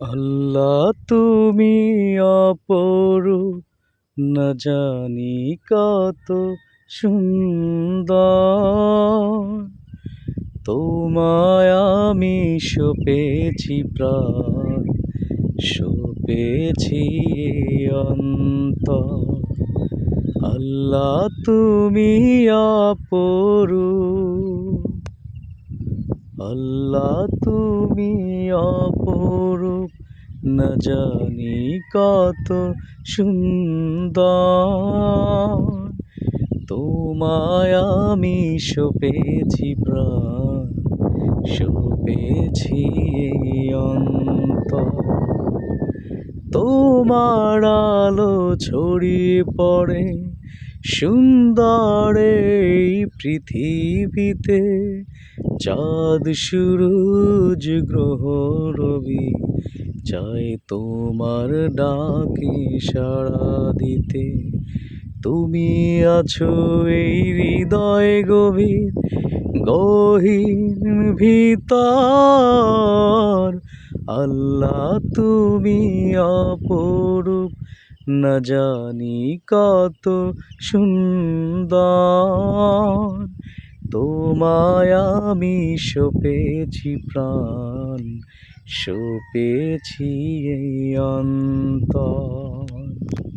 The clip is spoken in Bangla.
আল্লাহ তুমি অপরূপ, না জানি কত সুন্দর। তোমায় আমি সপেছি প্রাণ, সপেছি এই অন্তর। আল্লাহ তুমি অপরূপ, আল্লাহ তুমি অপরূপ, না জানি কত সুন্দর। তোমায় আমি সপেছি প্রাণ, সপেছি এই অন্তর। তোমার আলো ছড়িয়ে পড়ে সুন্দর এই পৃথিবীতে। চাঁদ সূরজ গ্রহ রবি চাই তোমার ডাকে সাড়া দিতে। তুমি আছো এই হৃদয় গভীর গহীন ভিতর। আল্লাহ তুমি অপরূপ, না জানি কত সুন্দর। তোমায় আমি সপেছি প্রাণ, সপেছি এই অন্তর।